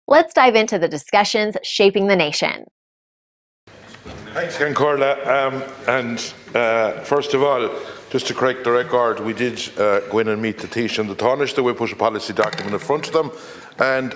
Let's dive into the discussions shaping the nation. Thanks, Corla. First of all, just to correct the record, we did go in and meet the Taoiseach and the Taoiseach. We put a policy document in front of them, and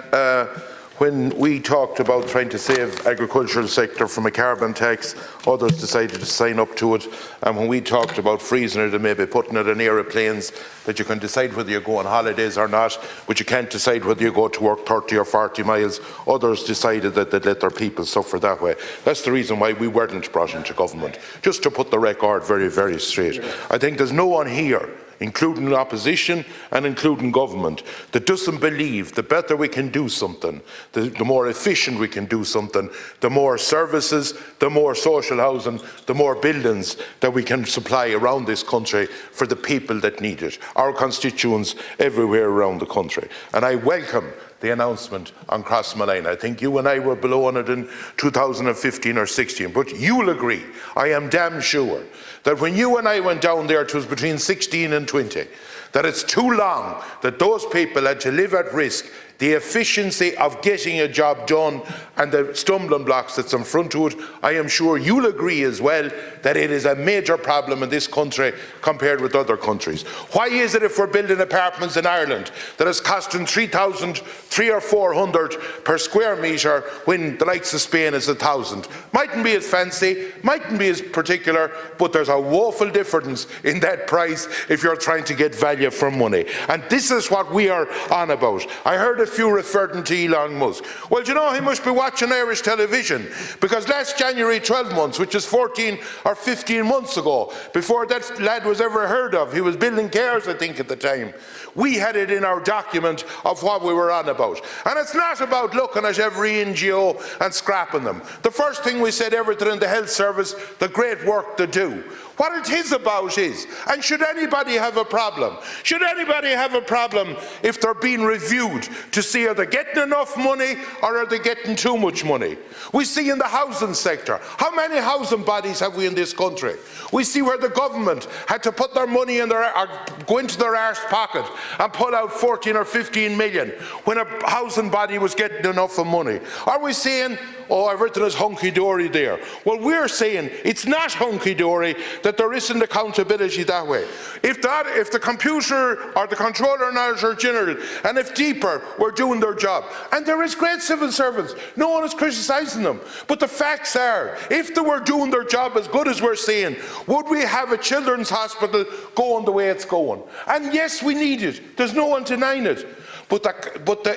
when we talked about trying to save agricultural sector from a carbon tax, others decided to sign up to it. And when we talked about freezing it and maybe putting it in aeroplanes, that you can decide whether you go on holidays or not, but you can't decide whether you go to work 30 or 40 miles, others decided that they'd let their people suffer that way. That's the reason why we weren't brought into government, just to put the record very, very straight. I think there's no one here, including opposition and including government, that doesn't believe the better we can do something, the more efficient we can do something, the more services, the more social housing, the more buildings that we can supply around this country for the people that need it, our constituents everywhere around the country. And I welcome the announcement on Crossmolina. I think you and I were below on it in 2015 or 16, but you'll agree, I am damn sure, that when you and I went down there, it was between 16 and 20, that it's too long that those people had to live at risk. The efficiency of getting a job done and the stumbling blocks that's in front of it, I am sure you'll agree as well that it is a major problem in this country compared with other countries. Why is it if we're building apartments in Ireland that is costing 3,000, 300 or 400 per square metre when the likes of Spain is 1,000? Mightn't be as fancy, mightn't be as particular, but there's a woeful difference in that price if you're trying to get value for money. And this is what we are on about. I heard a few referring to Elon Musk. Well, you know, he must be watching Irish television, because last January, 12 months, which is 14 or 15 months ago, before that lad was ever heard of, he was building cars, I think, at the time, we had it in our document of what we were on about. And it's not about looking at every NGO and scrapping them. The first thing we said, everything in the health service, the great work they do. What it is about is, and should anybody have a problem? Should anybody have a problem if they're being reviewed to see are they getting enough money or are they getting too much money? We see in the housing sector, how many housing bodies have we in this country? We see where the government had to put their money in their, or go into their arse pocket and pull out 14 or 15 million when a housing body was getting enough of money. Are we saying, oh, everything is hunky-dory there? Well, we're saying it's not hunky-dory, that there isn't accountability that way. If the computer or the controller and auditor general and if deeper were doing their job, and there is great civil servants, no one is criticising them, but the facts are, if they were doing their job as good as we're saying, would we have a children's hospital going the way it's going? And yes, we need it. There's no one denying it. But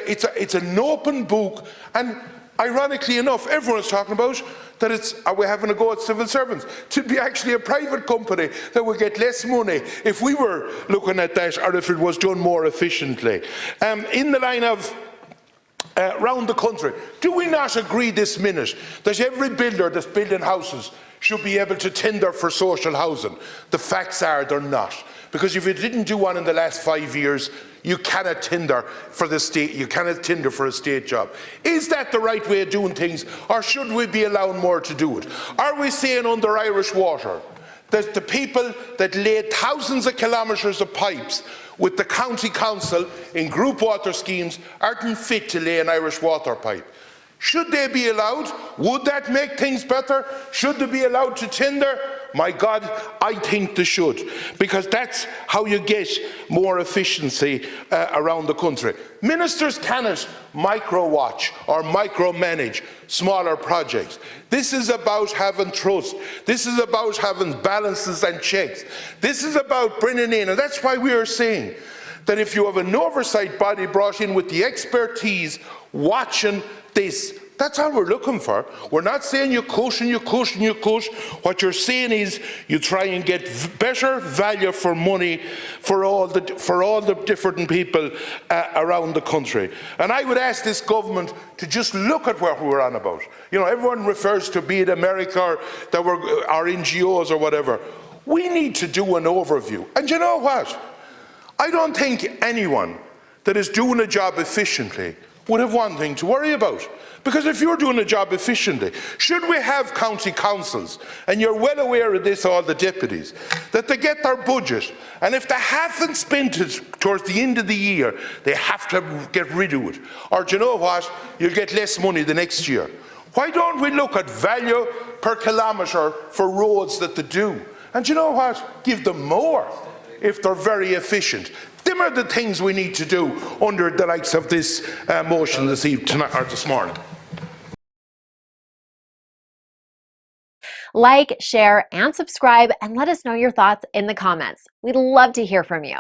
it's an open book, and ironically enough, everyone's talking about that are we having a go at civil servants? To be actually a private company that would get less money if we were looking at that, or if it was done more efficiently. In the line of round the country, do we not agree this minute that every builder that's building houses should be able to tender for social housing? The facts are they're not. Because if you didn't do one in the last 5 years, you cannot tender for the state, you cannot tender for a state job. Is that the right way of doing things, or should we be allowing more to do it? Are we saying under Irish Water that the people that laid thousands of kilometres of pipes with the county council in group water schemes aren't fit to lay an Irish water pipe? Should they be allowed? Would that make things better? Should they be allowed to tender? My God, I think they should, because that's how you get more efficiency around the country. Ministers cannot micro-watch or micromanage smaller projects. This is about having trust. This is about having balances and checks. This is about bringing in, and that's why we are saying that if you have an oversight body brought in with the expertise watching this, that's all we're looking for. We're not saying you cush and you cush and you cush. What you're saying is you try and get better value for money for all the different people around the country. And I would ask this government to just look at what we're on about. You know, everyone refers to be it America or that our NGOs or whatever. We need to do an overview. And you know what? I don't think anyone that is doing a job efficiently would have one thing to worry about. Because if you're doing a job efficiently, should we have county councils, and you're well aware of this, all the deputies, that they get their budget, and if they haven't spent it towards the end of the year, they have to get rid of it. Or do you know what? You'll get less money the next year. Why don't we look at value per kilometre for roads that they do? And do you know what? Give them more if they're very efficient. Them are the things we need to do under the likes of this motion this morning. Like, share, and subscribe, and let us know your thoughts in the comments. We'd love to hear from you.